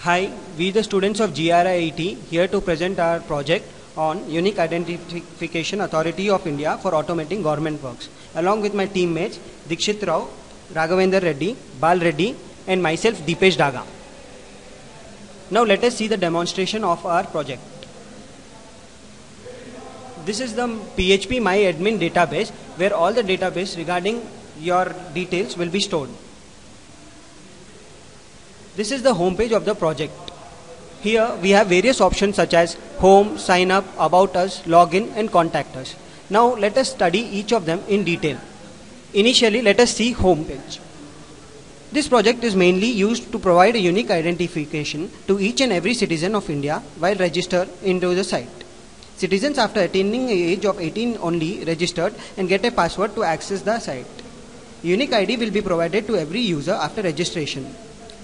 Hi, we the students of GRIIT here to present our project on Unique Identification Authority of India for automating government works, along with my teammates Dikshit Rao, Raghavendra Reddy, Bal Reddy and myself Deepesh Daga. Now let us see the demonstration of our project. This is the PHP MyAdmin database where all the database regarding your details will be stored. This is the home page of the project. Here we have various options such as home, sign up, about us, login and contact us. Now let us study each of them in detail. Initially let us see home page. This project is mainly used to provide a unique identification to each and every citizen of India while registered into the site. Citizens after attaining the age of 18 only registered and get a password to access the site. Unique ID will be provided to every user after registration.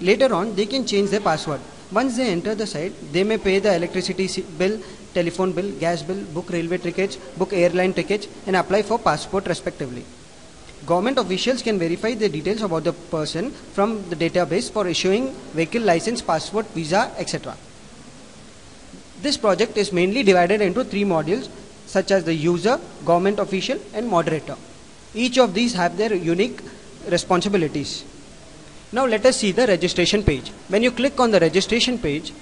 Later on, they can change their password. Once they enter the site, they may pay the electricity bill, telephone bill, gas bill, book railway tickets, book airline tickets and apply for passport respectively. Government officials can verify the details about the person from the database for issuing vehicle license, passport, visa, etc. This project is mainly divided into three modules such as the user, government official and moderator. Each of these have their unique responsibilities. Now let us see the registration page. When you click on the registration page,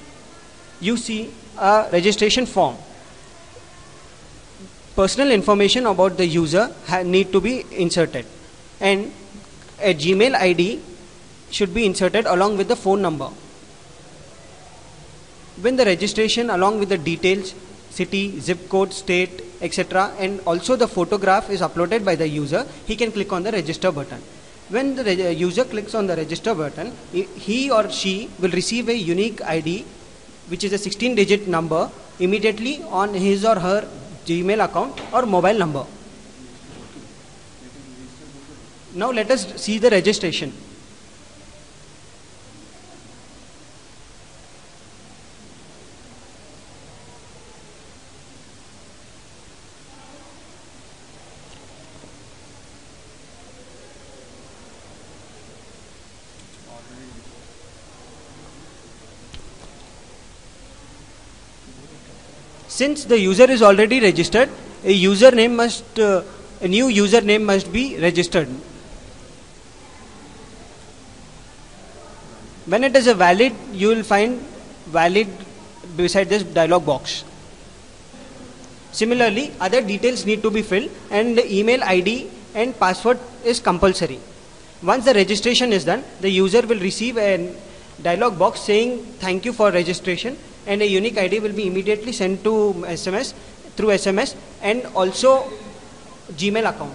you see a registration form. Personal information about the user need to be inserted and a Gmail ID should be inserted along with the phone number. When the registration along with the details, city, zip code, state, etc. and also the photograph is uploaded by the user, he can click on the register button. When the user clicks on the register button, he or she will receive a unique ID which is a 16-digit number immediately on his or her Gmail account or mobile number. Now let us see the registration. Since the user is already registered, a new username must be registered. When it is a valid, you will find valid beside this dialog box. Similarly, other details need to be filled and the email ID and password is compulsory. Once the registration is done, the user will receive a dialog box saying thank you for registration and a unique ID will be immediately sent to SMS through SMS and also Gmail account.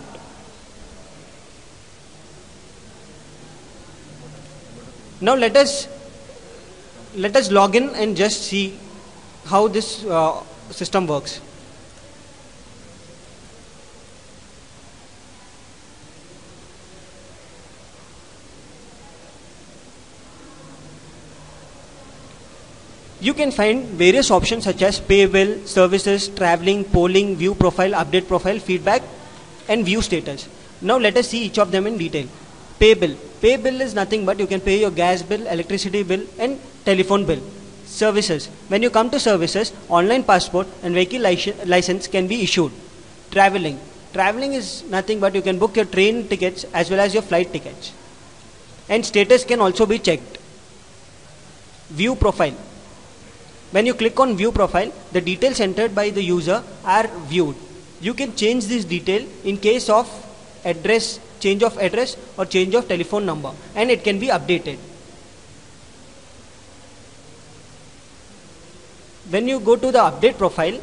Now let us log in and just see how this system works. You can find various options such as pay bill, services, traveling, polling, view profile, update profile, feedback and view status. Now let us see each of them in detail. Pay bill. Pay bill is nothing but you can pay your gas bill, electricity bill and telephone bill. Services. When you come to services, online passport and vehicle license can be issued. Traveling. Traveling is nothing but you can book your train tickets as well as your flight tickets. And status can also be checked. View profile. When you click on view profile, the details entered by the user are viewed. You can change this detail in case of address, change of address or change of telephone number and it can be updated. When you go to the update profile,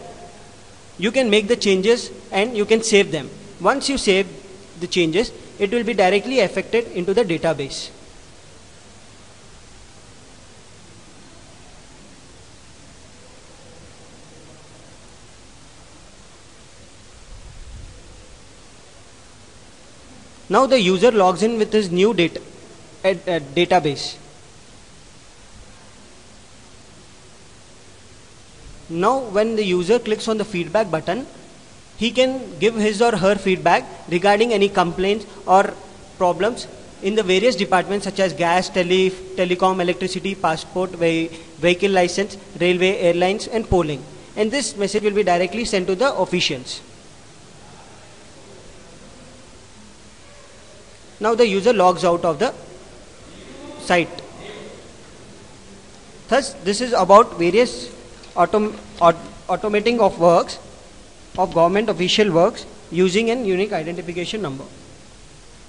you can make the changes and you can save them. Once you save the changes, it will be directly affected into the database. Now the user logs in with his new database. Now when the user clicks on the feedback button, he can give his or her feedback regarding any complaints or problems in the various departments such as gas, telecom, electricity, passport, vehicle license, railway, airlines, and polling. And this message will be directly sent to the officials. Now the user logs out of the site. Thus, this is about various automating of works, of government official works using an unique identification number.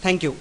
Thank you.